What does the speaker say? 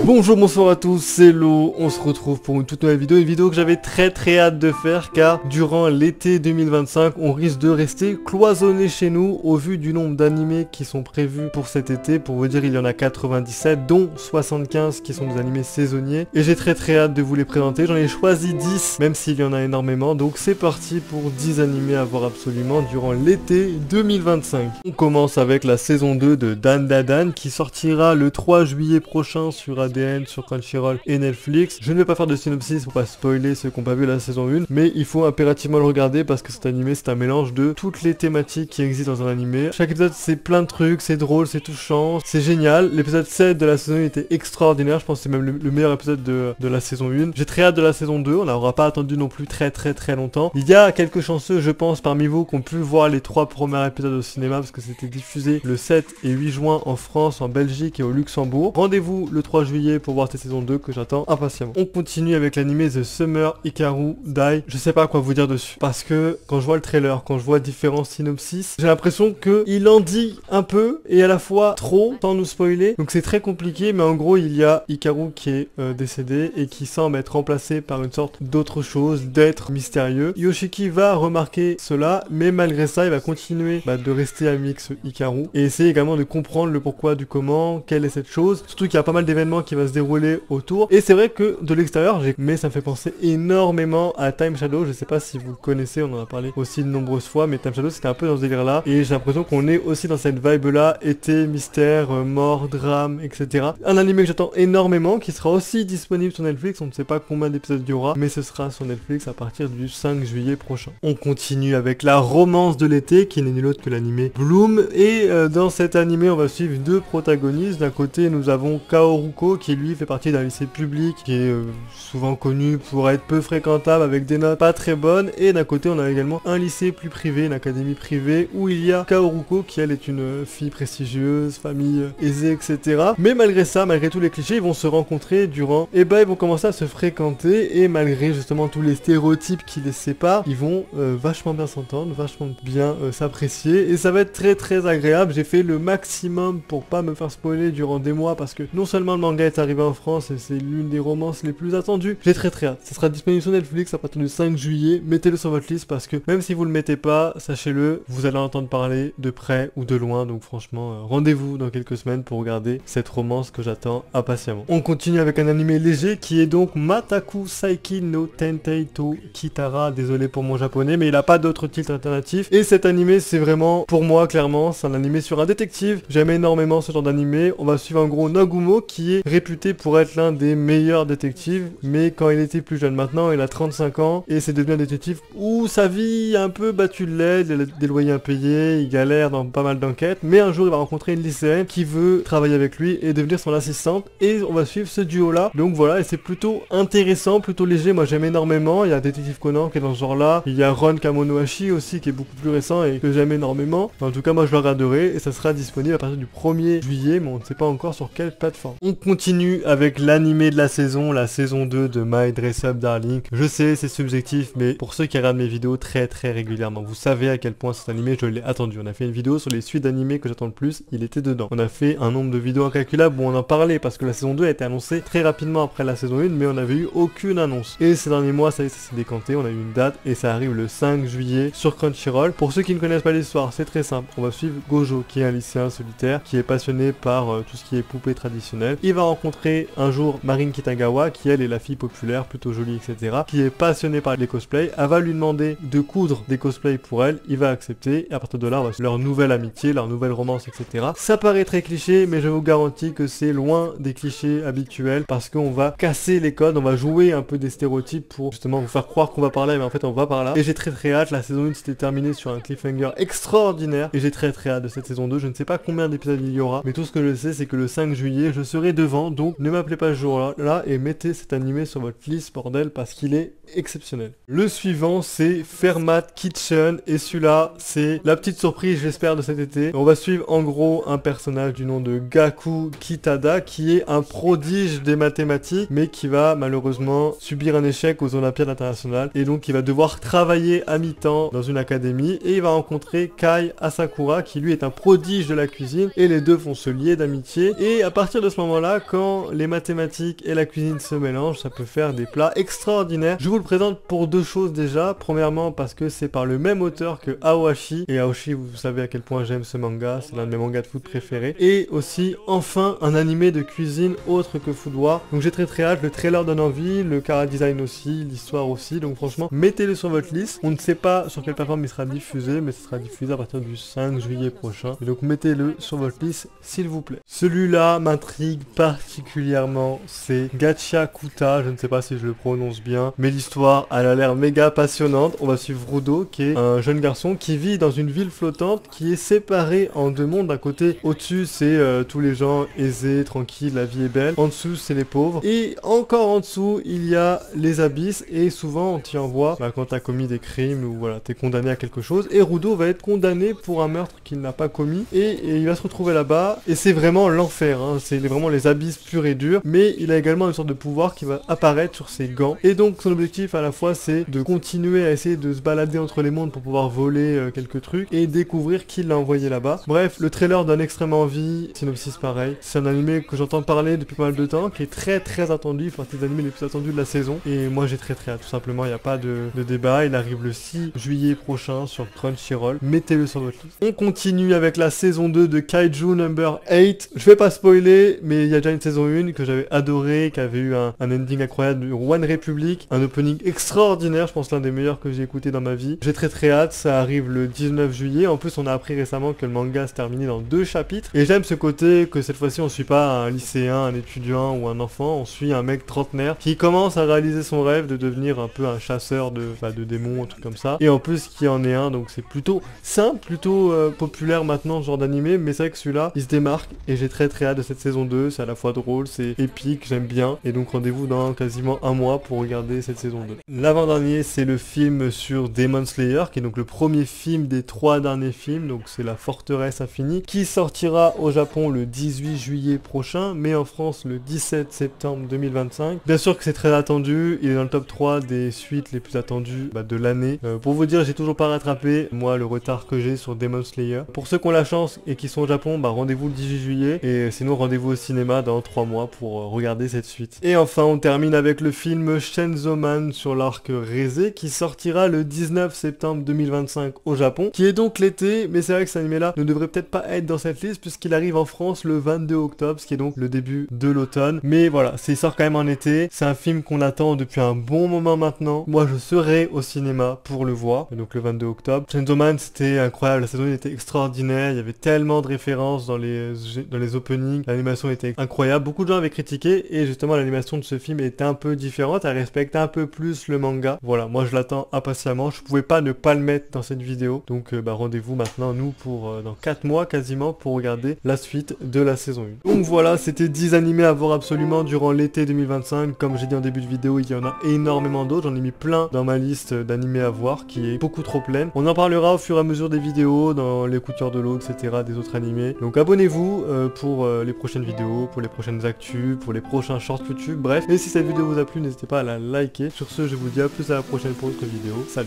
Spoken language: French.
Bonjour, bonsoir à tous, c'est Lo, on se retrouve pour une toute nouvelle vidéo, que j'avais très hâte de faire car durant l'été 2025, on risque de rester cloisonné chez nous au vu du nombre d'animés qui sont prévus pour cet été. Pour vous dire, il y en a 97, dont 75 qui sont des animés saisonniers et j'ai très hâte de vous les présenter. J'en ai choisi 10, même s'il y en a énormément, donc c'est parti pour 10 animés à voir absolument durant l'été 2025. On commence avec la saison 2 de Dandadan qui sortira le 3 juillet prochain sur ADN, sur Crunchyroll et Netflix. Je ne vais pas faire de synopsis pour pas spoiler ceux qui n'ont pas vu la saison 1, mais il faut impérativement le regarder parce que cet animé c'est un mélange de toutes les thématiques qui existent dans un animé. Chaque épisode c'est plein de trucs, c'est drôle, c'est touchant, c'est génial. L'épisode 7 de la saison 1 était extraordinaire, je pense que c'est même le meilleur épisode de la saison 1. J'ai très hâte de la saison 2, on n'aura pas attendu non plus très longtemps. Il y a quelques chanceux je pense parmi vous qui ont pu voir les 3 premiers épisodes au cinéma parce que c'était diffusé le 7 et 8 juin en France, en Belgique et au Luxembourg. Rendez-vous le 3 juillet pour voir cette saison 2 que j'attends impatiemment. On continue avec l'animé The Summer Hikaru Dai. Je sais pas quoi vous dire dessus parce que quand je vois le trailer, quand je vois différents synopsis, j'ai l'impression que il en dit un peu et à la fois trop sans nous spoiler. Donc c'est très compliqué, mais en gros il y a Hikaru qui est décédé et qui semble être remplacé par une sorte d'autre chose, d'être mystérieux. Yoshiki va remarquer cela, mais malgré ça il va continuer de rester ami avec ce Hikaru et essayer également de comprendre le pourquoi du comment, quelle est cette chose. Surtout qu'il y a pas mal d'événements qui va se dérouler autour. Et c'est vrai que de l'extérieur, mais ça me fait penser énormément à Time Shadow. Je sais pas si vous le connaissez, on en a parlé aussi de nombreuses fois, mais Time Shadow c'était un peu dans ce délire là. Et j'ai l'impression qu'on est aussi dans cette vibe là, été, mystère, mort, drame, etc. Un animé que j'attends énormément, qui sera aussi disponible sur Netflix. On ne sait pas combien d'épisodes il y aura, mais ce sera sur Netflix à partir du 5 juillet prochain. On continue avec la romance de l'été, qui n'est nul autre que l'animé Bloom. Et dans cet animé, on va suivre deux protagonistes. D'un côté, nous avons Kaoruko, qui lui fait partie d'un lycée public, qui est souvent connu pour être peu fréquentable, avec des notes pas très bonnes. Et d'un côté, on a également un lycée plus privé, une académie privée, où il y a Kaoruko, qui elle est une fille prestigieuse, famille aisée, etc. Mais malgré ça, malgré tous les clichés, ils vont se rencontrer durant... Et ils vont commencer à se fréquenter, et malgré justement tous les stéréotypes qui les séparent, ils vont vachement bien s'entendre, vachement bien s'apprécier, et ça va être très agréable. J'ai fait le maximum pour pas me faire spoiler durant des mois, parce que non seulement le manga est arrivé en France, et c'est l'une des romances les plus attendues, j'ai très hâte. Ça sera disponible sur Netflix à partir du 5 juillet, mettez-le sur votre liste, parce que même si vous le mettez pas, sachez-le, vous allez entendre parler de près ou de loin, donc franchement, rendez-vous dans quelques semaines pour regarder cette romance que j'attends impatiemment. On continue avec un animé léger qui est donc Mataku Saiki no Tentei to Kitara, désolé pour mon japonais, mais il a pas d'autre titre alternatif, et cet animé c'est vraiment, pour moi clairement, c'est un animé sur un détective. J'aime énormément ce genre d'animé. On va suivre en gros Nagumo qui est réputé pour être l'un des meilleurs détectives, mais quand il était plus jeune, maintenant il a 35 ans et c'est devenu un détective où sa vie a un peu battu de l'aile, il a des loyers impayés, il galère dans pas mal d'enquêtes, mais un jour il va rencontrer une lycéenne qui veut travailler avec lui et devenir son assistante, et on va suivre ce duo là. Donc voilà, et c'est plutôt intéressant, plutôt léger, moi j'aime énormément. Il y a Détective Conan qui est dans ce genre là, il y a Ron Kamonohashi aussi qui est beaucoup plus récent et que j'aime énormément. En tout cas moi je le regarderai et ça sera disponible à partir du 1er juillet, mais on ne sait pas encore sur quelle plateforme. On continue avec l'animé de la saison 2 de My Dress Up Darling. Je sais c'est subjectif, mais pour ceux qui regardent mes vidéos très régulièrement, vous savez à quel point cet animé je l'ai attendu. On a fait une vidéo sur les suites d'animés que j'attends le plus, il était dedans. On a fait un nombre de vidéos incalculable où on en parlait parce que la saison 2 a été annoncée très rapidement après la saison 1, mais on n'avait eu aucune annonce. Et ces derniers mois ça y est, ça s'est décanté, on a eu une date et ça arrive le 5 juillet sur Crunchyroll. Pour ceux qui ne connaissent pas l'histoire, c'est très simple. On va suivre Gojo qui est un lycéen solitaire qui est passionné par tout ce qui est poupée traditionnelle. Il va rencontrer un jour Marine Kitagawa qui elle est la fille populaire, plutôt jolie, etc. qui est passionnée par les cosplays. Elle va lui demander de coudre des cosplays pour elle, il va accepter et à partir de là on va suivre leur nouvelle amitié, leur nouvelle romance, etc. Ça paraît très cliché, mais je vous garantis que c'est loin des clichés habituels parce qu'on va casser les codes, on va jouer un peu des stéréotypes pour justement vous faire croire qu'on va par là, mais en fait on va par là. Et j'ai très hâte. La saison 1 s'était terminée sur un cliffhanger extraordinaire et j'ai très hâte de cette saison 2. Je ne sais pas combien d'épisodes il y aura, mais tout ce que je sais c'est que le 5 juillet je serai devant, donc ne m'appelez pas ce jour là et mettez cet animé sur votre liste bordel parce qu'il est exceptionnel. Le suivant c'est Fermat Kitchen et celui-là c'est la petite surprise j'espère de cet été. On va suivre en gros un personnage du nom de Gaku Kitada qui est un prodige des mathématiques mais qui va malheureusement subir un échec aux Olympiades internationales et donc il va devoir travailler à mi-temps dans une académie et il va rencontrer Kai Asakura qui lui est un prodige de la cuisine et les deux vont se lier d'amitié et à partir de ce moment là quand les mathématiques et la cuisine se mélangent, ça peut faire des plats extraordinaires. Je vous le présente pour deux choses déjà. Premièrement parce que c'est par le même auteur que Aoashi, et Aoashi, vous savez à quel point j'aime ce manga, c'est l'un de mes mangas de foot préférés. Et aussi enfin un animé de cuisine autre que Food Wars. Donc j'ai très hâte, le trailer donne envie, le chara design aussi, l'histoire aussi, donc franchement mettez-le sur votre liste. On ne sait pas sur quelle plateforme il sera diffusé, mais ce sera diffusé à partir du 5 juillet prochain. Et donc mettez-le sur votre liste s'il vous plaît. Celui-là m'intrigue particulièrement, c'est Gachakuta, je ne sais pas si je le prononce bien, mais l'histoire elle a l'air méga passionnante. On va suivre Rudo qui est un jeune garçon qui vit dans une ville flottante qui est séparée en deux mondes. D'un côté, au-dessus c'est tous les gens aisés, tranquilles, la vie est belle. En dessous c'est les pauvres. Et encore en dessous il y a les abysses, et souvent on t'y envoie quand t'as commis des crimes ou voilà, t'es condamné à quelque chose. Et Rudo va être condamné pour un meurtre qu'il n'a pas commis, et il va se retrouver là-bas, et c'est vraiment l'enfer, hein. C'est vraiment les abysses purs et durs, mais il a également une sorte de pouvoir qui va apparaître sur ses gants. Et donc son objectif à la fois c'est de continuer à essayer de se balader entre les mondes pour pouvoir voler quelques trucs et découvrir qui l'a envoyé là-bas. Bref, le trailer donne extrêmement envie, synopsis pareil. C'est un animé que j'entends parler depuis pas mal de temps, qui est très attendu, il fait partie des animés les plus attendus de la saison, et moi j'ai très hâte, tout simplement, il n'y a pas de débat. Il arrive le 6 juillet prochain sur Crunchyroll, mettez-le sur votre liste. On continue avec la saison 2 de Kaiju Number 8, je vais pas spoiler, mais il y a déjà une saison 1 que j'avais adoré, qui avait eu un ending incroyable de One Republic, un opening extraordinaire, je pense l'un des meilleurs que j'ai écouté dans ma vie. J'ai très hâte, ça arrive le 19 juillet, en plus on a appris récemment que le manga se terminait dans 2 chapitres, et j'aime ce côté que cette fois-ci on suit pas un lycéen, un étudiant ou un enfant, on suit un mec trentenaire qui commence à réaliser son rêve de devenir un peu un chasseur de démons, un truc comme ça, et en plus qui en est un, donc c'est plutôt simple, plutôt populaire maintenant ce genre d'animé, mais c'est vrai que celui-là il se démarque, et j'ai très hâte de cette saison 2, c'est à la fois drôle, c'est épique, j'aime bien, et donc rendez-vous dans quasiment un mois pour regarder cette saison 2. L'avant-dernier c'est le film sur Demon Slayer, qui est donc le premier film des 3 derniers films, donc c'est la forteresse infinie, qui sortira au Japon le 18 juillet prochain, mais en France le 17 septembre 2025. Bien sûr que c'est très attendu, il est dans le top 3 des suites les plus attendues de l'année. Pour vous dire, j'ai toujours pas rattrapé, moi, le retard que j'ai sur Demon Slayer. Pour ceux qui ont la chance et qui sont au Japon, rendez-vous le 18 juillet, et sinon rendez-vous au cinéma dans 3 mois pour regarder cette suite. Et enfin, on termine avec le film Chainsaw Man sur l'arc Reze, qui sortira le 19 septembre 2025 au Japon, qui est donc l'été, mais c'est vrai que cet animé-là ne devrait peut-être pas être dans cette liste, puisqu'il arrive en France le 22 octobre, ce qui est donc le début de l'automne. Mais voilà, il sort quand même en été, c'est un film qu'on attend depuis un bon moment maintenant. Moi, je serai au cinéma pour le voir, donc le 22 octobre. Chainsaw Man, c'était incroyable, la saison était extraordinaire, il y avait tellement de références dans les openings, l'animation était incroyable, beaucoup de gens avaient critiqué, et justement l'animation de ce film était un peu différente, elle respecte un peu plus le manga. Voilà, moi je l'attends impatiemment, je pouvais pas ne pas le mettre dans cette vidéo, donc rendez-vous maintenant, nous, pour dans 4 mois quasiment, pour regarder la suite de la saison 1. Donc voilà, c'était 10 animés à voir absolument durant l'été 2025, comme j'ai dit en début de vidéo, il y en a énormément d'autres, j'en ai mis plein dans ma liste d'animés à voir, qui est beaucoup trop pleine. On en parlera au fur et à mesure des vidéos, dans les coups de cœur de l'eau, etc., des autres animés. Donc abonnez-vous pour les prochaines vidéos, pour les prochaines actus, pour les prochains shorts YouTube, bref. Et si cette vidéo vous a plu, n'hésitez pas à la liker. Sur ce, je vous dis à plus à la prochaine pour une autre vidéo. Salut!